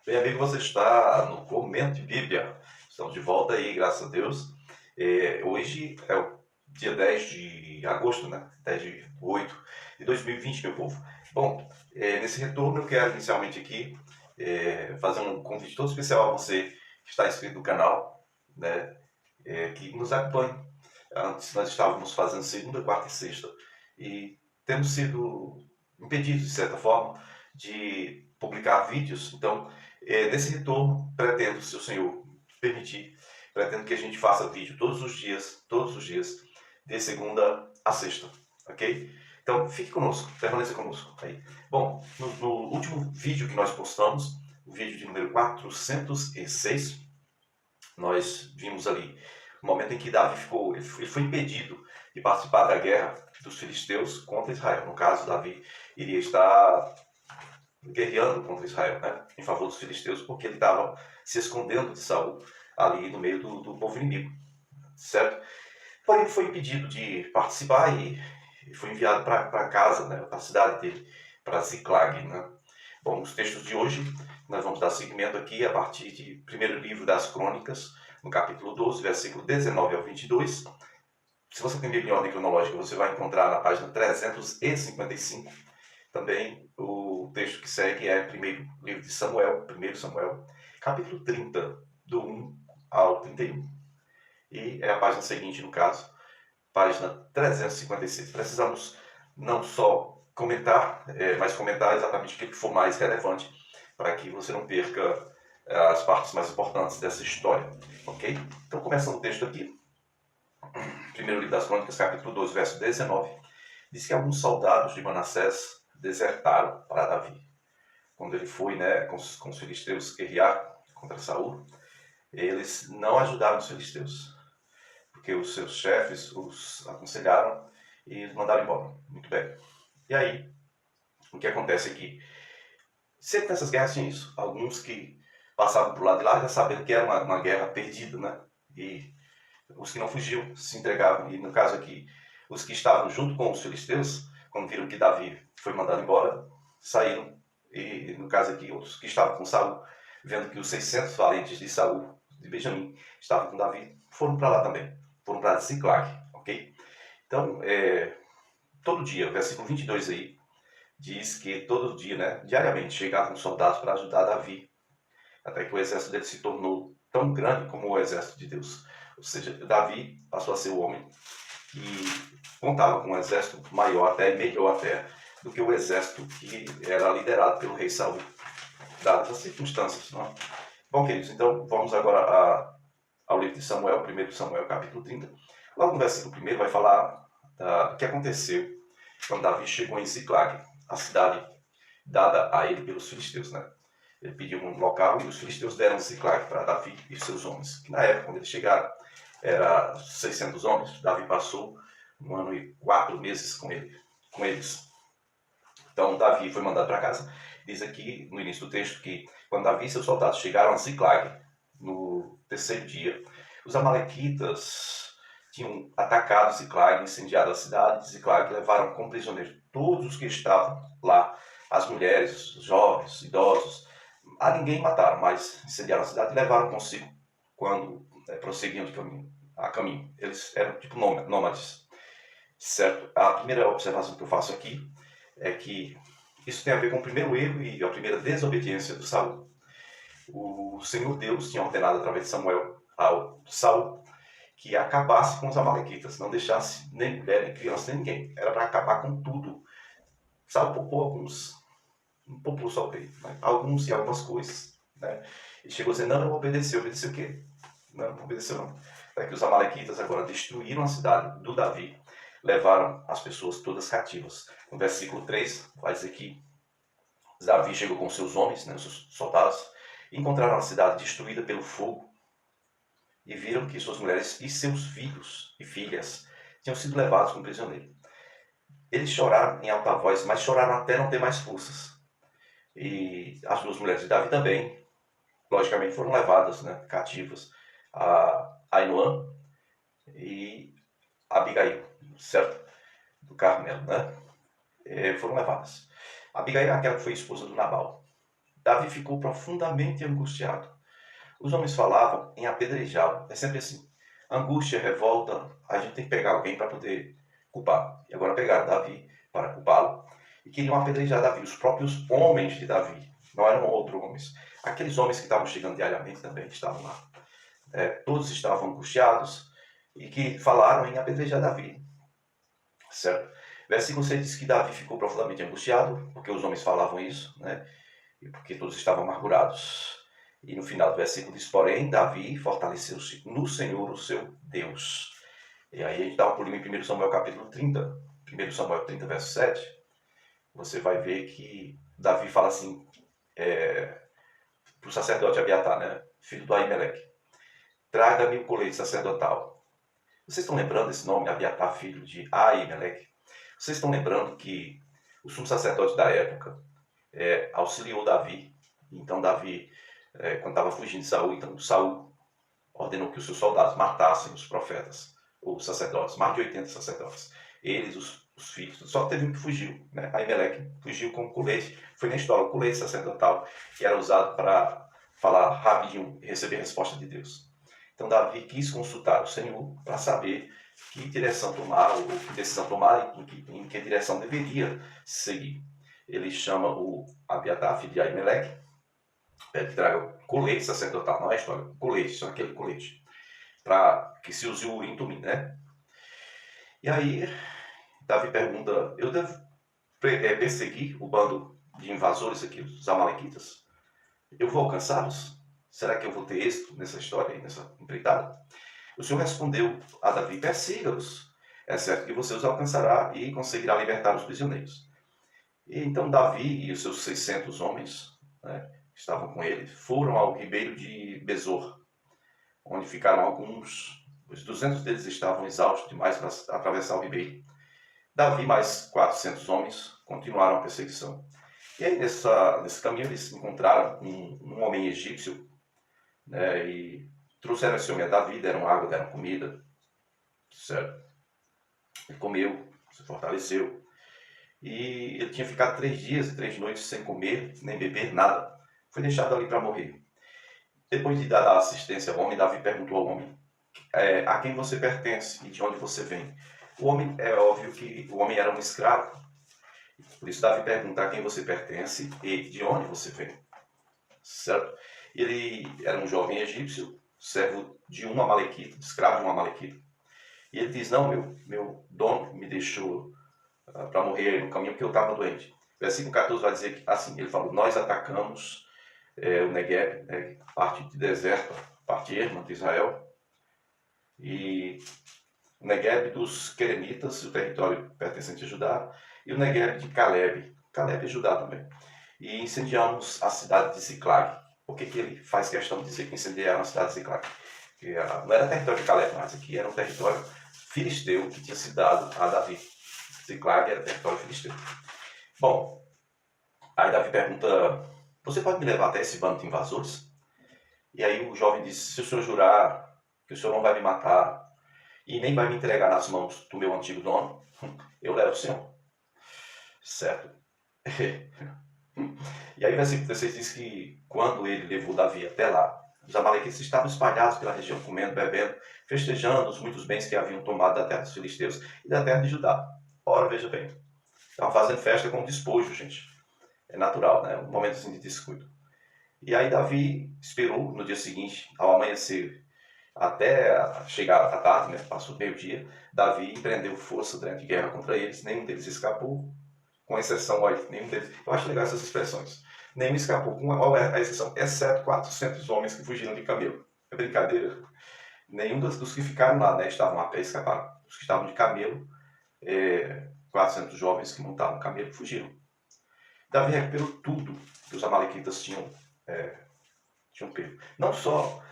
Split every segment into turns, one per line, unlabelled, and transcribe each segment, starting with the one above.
Bem, amigo, você está no Comento de Bíblia. Estamos de volta aí, graças a Deus. Hoje é o dia 10 de agosto, né? 10 de 8 de 2020, meu povo. Bom, nesse retorno eu quero inicialmente aqui fazer um convite todo especial a você que está inscrito no canal, né? Que nos acompanhe. Antes nós estávamos fazendo segunda, quarta e sexta e temos sido impedidos, de certa forma, de publicar vídeos. Então, nesse retorno, pretendo, se o Senhor permitir, pretendo que a gente faça vídeo todos os dias, de segunda a sexta, ok? Então, fique conosco, permaneça conosco aí. Bom, no último vídeo que nós postamos, o vídeo de número 406, nós vimos ali o momento em que Davi ele foi impedido de participar da guerra dos filisteus contra Israel. No caso, Davi iria estar guerreando contra Israel, né, em favor dos filisteus, porque ele estava se escondendo de Saul ali no meio do povo inimigo, certo? Porém, ele foi impedido de participar e foi enviado para casa, né, para a cidade dele, para Ziklag, né? Bom, os textos de hoje, nós vamos dar seguimento aqui a partir de primeiro livro das Crônicas, no capítulo 12, versículo 19 ao 22. Se você tem Bíblia em ordem cronológica, você vai encontrar na página 355. Também o texto que segue é primeiro livro de Samuel, 1 Samuel, capítulo 30, do 1 ao 31. E é a página seguinte, no caso, página 356. Precisamos não só comentar, mas comentar exatamente o que for mais relevante para que você não perca as partes mais importantes dessa história, ok? Então, começando o texto aqui, primeiro livro das Crônicas, capítulo 12, verso 19, diz que alguns soldados de Manassés desertaram para Davi. Quando ele foi, né, com os filisteus guerrear contra Saul, eles não ajudaram os filisteus, porque os seus chefes os aconselharam e os mandaram embora. Muito bem. E aí, o que acontece aqui? Sempre nessas guerras tinha isso. Alguns que passavam para o lado de lá já sabendo que era uma guerra perdida, né? E os que não fugiam se entregavam. E no caso aqui, os que estavam junto com os filisteus, quando viram que Davi foi mandado embora, saíram. E no caso aqui, outros que estavam com Saul, vendo que os 600 valentes de Saul, de Benjamim, estavam com Davi, foram para lá também. Foram para Ziklag, ok? Então, todo dia, o versículo 22 aí, diz que todo dia, né, diariamente, chegavam soldados para ajudar Davi, até que o exército dele se tornou tão grande como o exército de Deus. Ou seja, Davi passou a ser o homem que contava com um exército maior, até melhor até, do que o exército que era liderado pelo rei Saul, dadas as circunstâncias. Não é? Bom, queridos, então vamos agora ao livro de Samuel, 1 Samuel, capítulo 30. Logo no versículo 1 vai falar do que aconteceu quando Davi chegou em Ziklag, a cidade dada a ele pelos filisteus, né? Ele pediu um local e os filisteus deram Ziklag para Davi e seus homens. Que na época, quando eles chegaram, era 600 homens. Davi passou 1 ano e 4 meses com eles. Então, Davi foi mandado para casa. Diz aqui, no início do texto, que quando Davi e seus soldados chegaram a Ziklag, no terceiro dia, os amalequitas tinham atacado Ziklag, incendiado a cidade de Ziklag, levaram como prisioneiros todos os que estavam lá, as mulheres, os jovens, idosos. A ninguém mataram, mas incendiaram a cidade e levaram consigo quando prosseguiam a caminho. Eles eram tipo nômades, certo? A primeira observação que eu faço aqui é que isso tem a ver com o primeiro erro e a primeira desobediência do Saul. O Senhor Deus tinha ordenado através de Samuel ao Saul que acabasse com os amalequitas, não deixasse nem mulher, nem criança, nem ninguém. Era para acabar com tudo. Saul poupou alguns, não poupou só o rei, né? Alguns e algumas coisas. Né? Ele chegou a dizer, não, eu vou obedecer. Obedeceu o quê? Não obedeceu não. É que os amalequitas agora destruíram a cidade do Davi, levaram as pessoas todas cativas. No versículo 3 vai dizer que Davi chegou com seus homens, né, seus soldados, e encontraram a cidade destruída pelo fogo e viram que suas mulheres e seus filhos e filhas tinham sido levados como prisioneiros. Eles choraram em alta voz, mas choraram até não ter mais forças. E as duas mulheres de Davi também, logicamente, foram levadas, né, cativas, a Ainoã e Abigail, certo? Do Carmelo, né? Foram levadas. Abigail é aquela que foi esposa do Nabal. Davi ficou profundamente angustiado. Os homens falavam em apedrejá-lo. É sempre assim. Angústia, revolta, a gente tem que pegar alguém para poder culpar. E agora pegaram Davi para culpá-lo. E queriam apedrejar Davi. Os próprios homens de Davi. Não eram outros homens. Aqueles homens que estavam chegando diariamente também estavam lá. Todos estavam angustiados e que falaram em apedrejar Davi. Certo? Versículo 6 diz que Davi ficou profundamente angustiado, porque os homens falavam isso, né? E porque todos estavam amargurados. E no final do versículo diz, porém, Davi fortaleceu-se no Senhor, o seu Deus. E aí a gente dá um pulinho em 1 Samuel capítulo 30, 1 Samuel 30, verso 7. Você vai ver que Davi fala assim para o sacerdote Abiatar, né? Filho do Aimeleque. Traga-me o colete sacerdotal. Vocês estão lembrando desse nome, Abiatar, filho de Aimeleque? Vocês estão lembrando que o sumo sacerdote da época auxiliou Davi. Então Davi, quando estava fugindo de Saul, então Saul ordenou que os seus soldados matassem os profetas, os sacerdotes, mais de 80 sacerdotes. Eles, os filhos, só teve um que fugiu, né? Aimeleque fugiu com o colete, foi na história, o colete sacerdotal, que era usado para falar rapidinho e receber a resposta de Deus. Então Davi quis consultar o Senhor para saber que direção tomar, ou que decisão tomar, em que direção deveria seguir. Ele chama o Abiatar, filho de Aimeleque, pede que traga o colete sacerdotal, não é história, colete, só aquele colete, para que se use o Urim Tumim, né? E aí Davi pergunta, eu devo perseguir o bando de invasores aqui, os amalequitas? Eu vou alcançá-los? Será que eu vou ter êxito nessa história, nessa empreitada? O Senhor respondeu a Davi, persiga-os. É certo que você os alcançará e conseguirá libertar os prisioneiros. E então Davi e os seus 600 homens, né, que estavam com ele, foram ao ribeiro de Besor, onde ficaram alguns. Os 200 deles estavam exaustos demais para atravessar o ribeiro. Davi mais 400 homens continuaram a perseguição. E aí nesse caminho eles encontraram um homem egípcio, né, e trouxeram esse homem a Davi, deram água, deram comida, certo? Ele comeu, se fortaleceu. E ele tinha ficado 3 dias e 3 noites sem comer, nem beber, nada. Foi deixado ali para morrer. Depois de dar a assistência ao homem, Davi perguntou ao homem, a quem você pertence e de onde você vem? O homem, é óbvio que o homem era um escravo. Por isso Davi pergunta a quem você pertence e de onde você vem. Certo? Ele era um jovem egípcio, servo de um amalequita, escravo de um amalequita. E ele diz, não, meu dono me deixou para morrer no caminho porque eu estava doente. Versículo 14 vai dizer que, assim, ele falou, nós atacamos o Negueb, parte de deserto, parte erma de Israel, e o Negueb dos Querenitas, o território pertencente a Judá, e o Negueb de Caleb é Judá também. E incendiamos a cidade de Ziclag. Por que ele faz questão de dizer que incendiaram a cidade de Ziclag? Porque não era território de Caleb, mas aqui era um território filisteu que tinha sido dado a Davi. Ziclag era território filisteu. Bom, aí Davi pergunta, você pode me levar até esse bando de invasores? E aí o jovem diz, se o senhor jurar que o senhor não vai me matar e nem vai me entregar nas mãos do meu antigo dono, eu levo o senhor. Certo? E aí o versículo 16 diz que quando ele levou Davi até lá, os amalequitas estavam espalhados pela região, comendo, bebendo, festejando os muitos bens que haviam tomado da terra dos filisteus e da terra de Judá. Ora, veja bem, estavam fazendo festa com despojo, gente. É natural, né? Um momento assim de descuido. E aí Davi esperou no dia seguinte, ao amanhecer, até chegar à tarde, né? Passou meio-dia, Davi empreendeu força durante guerra contra eles, nenhum deles escapou, com exceção, olha, nenhum deles... Eu acho legal essas expressões. Nenhum escapou, com a exceção, exceto 400 homens que fugiram de camelo. É brincadeira. Nenhum dos que ficaram lá, né, estavam a pé e escaparam. Os que estavam de camelo, 400 jovens que montavam camelo, fugiram. Davi recuperou tudo que os amalequitas tinham pego. Não só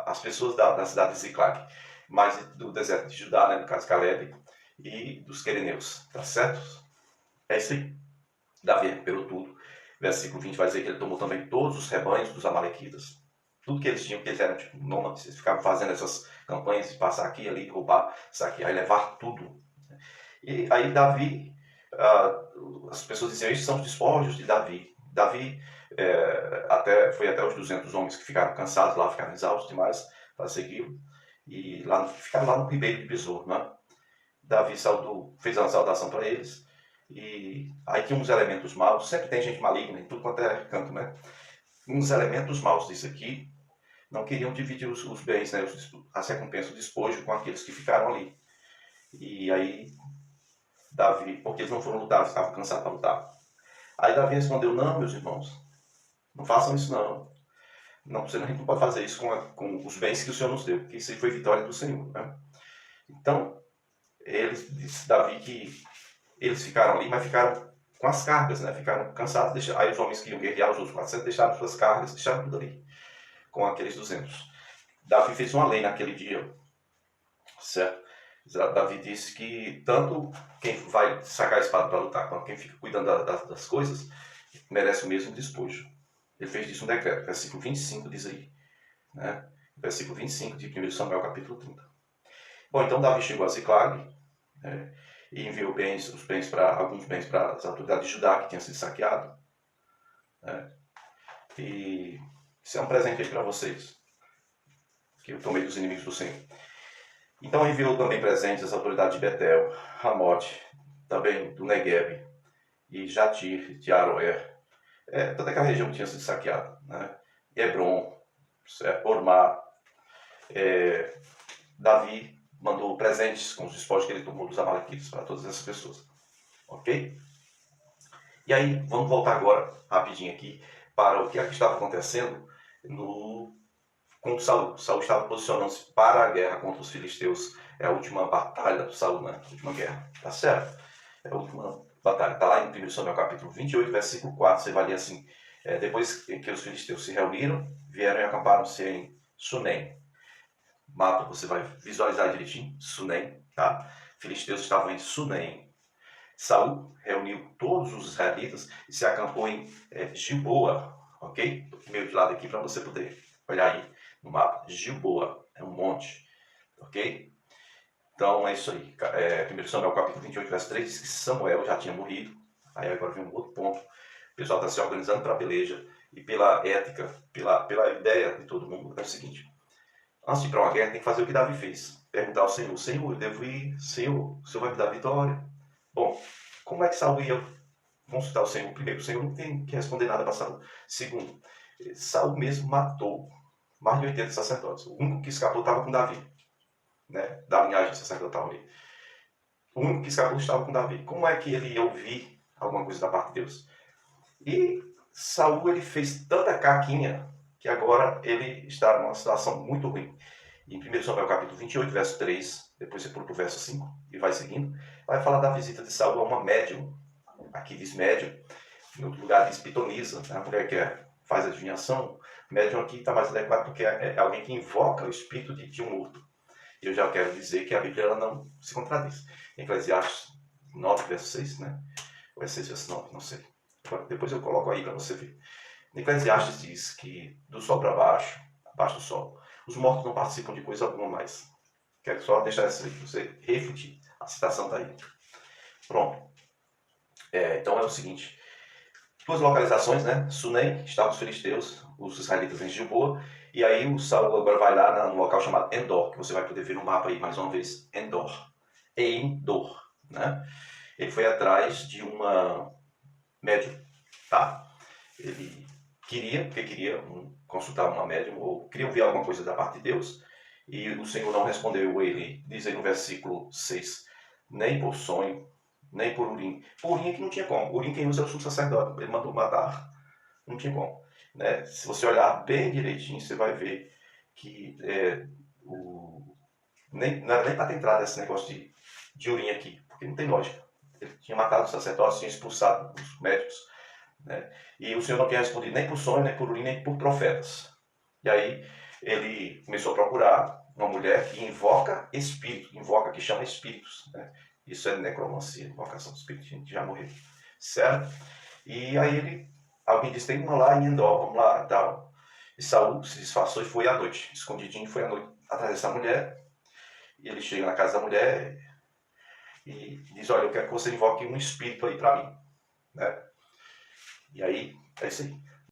as pessoas da cidade de Ziclag, mas do deserto de Judá, né, no caso Caleb, e dos quereneus. Tá certo? É isso aí. Davi recuperou tudo. Versículo 20 vai dizer que ele tomou também todos os rebanhos dos amalequitas. Tudo que eles tinham, que eles eram tipo nômades, eles ficavam fazendo essas campanhas de passar aqui, ali, roubar, saquear e levar tudo. E aí Davi, as pessoas diziam, esses são os despojos de Davi. Davi Foi até os 200 homens que ficaram cansados lá, ficaram exaustos demais para segui-lo. E ficaram lá no ribeiro de Besor, né? Davi fez uma saudação para eles. E aí tinha uns elementos maus, sempre tem gente maligna em tudo quanto é canto, né? Uns elementos maus disso aqui não queriam dividir os bens, né? As recompensas, o despojo com aqueles que ficaram ali. E aí Davi, porque eles não foram lutar, estavam cansados para lutar. Aí Davi respondeu: não, meus irmãos, não façam isso não. Não, você não pode fazer isso com os bens que o Senhor nos deu, porque isso aí foi vitória do Senhor, né? Então, disse Davi que eles ficaram ali, mas ficaram com as cargas, né? Ficaram cansados. Aí os homens que iam guerrear, os outros 400, deixaram suas cargas, deixaram tudo ali, com aqueles 200. Davi fez uma lei naquele dia, certo? Davi disse que tanto quem vai sacar a espada para lutar, quanto quem fica cuidando das coisas, merece o mesmo despojo. Ele fez disso um decreto, versículo 25 diz aí, né? Versículo 25 de 1 Samuel, capítulo 30. Bom, então Davi chegou a Ziclag, né? E enviou alguns bens para as autoridades de Judá que tinham sido saqueados, né? E isso é um presente aí para vocês, que eu tomei dos inimigos do Senhor. Então enviou também presentes às autoridades de Betel, Ramote, também do Negueb, e Jatir, de Aroer, toda aquela região que tinha sido saqueada, né? Hebron, Ormá. Davi mandou presentes com os despojos que ele tomou dos amalequitas para todas essas pessoas. Ok? E aí, vamos voltar agora, rapidinho aqui, para o que estava acontecendo com Saul. Saul estava posicionando-se para a guerra contra os filisteus. É a última batalha do Saul, né? A última guerra. Tá certo? É a última batalha. Está lá em 1 Samuel capítulo 28, versículo 4. Você vai ler assim: depois que os filisteus se reuniram, vieram e acamparam-se em Sunem. Mapa, você vai visualizar direitinho. Sunem, tá? Filisteus estavam em Sunem. Saul reuniu todos os israelitas e se acampou em Gilboa, ok? Meio de lado aqui para você poder olhar aí no mapa. Gilboa é um monte, ok? Então é isso aí. 1 Samuel capítulo 28, verso 3 diz que Samuel já tinha morrido. Aí agora vem um outro ponto. O pessoal está se organizando para a peleja e pela ética, pela ideia de todo mundo. É o seguinte: antes de ir para uma guerra, tem que fazer o que Davi fez. Perguntar ao Senhor: Senhor, eu devo ir? Senhor, o Senhor vai me dar vitória? Bom, como é que Saul ia consultar o Senhor? Primeiro, o Senhor não tem que responder nada para Saul. Segundo, Saul mesmo matou mais de 80 sacerdotes. O único que escapou estava com Davi, né? Da linhagem sacerdotal ali. O único que escapou estava com Davi. Como é que ele ia ouvir alguma coisa da parte de Deus? E Saul, ele fez tanta caquinha que agora ele está numa situação muito ruim. Em 1 Samuel capítulo 28, verso 3, depois você pula para o verso 5 e vai seguindo, vai falar da visita de Saul a uma médium. Aqui diz médium, em outro lugar diz pitonisa, a mulher que faz adivinhação. Médium aqui está mais adequado porque é alguém que invoca o espírito de um morto. E eu já quero dizer que a Bíblia ela não se contradiz. Em Eclesiastes 9, verso 6, né? Ou é 6, verso 9, não sei. Depois eu coloco aí para você ver. Em Eclesiastes diz que do sol para baixo, abaixo do sol, os mortos não participam de coisa alguma mais. Quero só deixar isso aí para você refletir. A citação está aí. Pronto. Então é o seguinte. Duas localizações, né? Sunem, estavam os filisteus, os israelitas em Gilboa. E aí o Saul agora vai lá no local chamado Endor, que você vai poder ver no mapa aí mais uma vez. Endor. Endor, né? Ele foi atrás de uma médium, tá? Ele queria consultar uma médium, ou queria ouvir alguma coisa da parte de Deus, e o Senhor não respondeu ele, diz aí no versículo 6, nem por sonho, nem por Urim. Por Urim é que não tinha como. Urim quem usa é o sumo sacerdote, ele mandou matar, não tinha como. Né? Se você olhar bem direitinho, você vai ver que não era nem para ter entrado esse negócio de Urim aqui, porque não tem lógica. Ele tinha matado os sacerdotes, tinha expulsado os médicos, né? E o Senhor não tinha respondido nem por sonho, nem por Urim, nem por profetas. E aí ele começou a procurar uma mulher que invoca espírito, que chama espíritos, né? Isso é necromancia, invocação de espírito, a gente já morreu, certo? E aí alguém disse: tem uma lá em Endor, vamos lá e tal. E Saul se disfarçou e foi à noite, escondidinho, foi à noite atrás dessa mulher. E ele chega na casa da mulher e diz: olha, eu quero que você invoque um espírito aí para mim, né? E aí, é isso aí.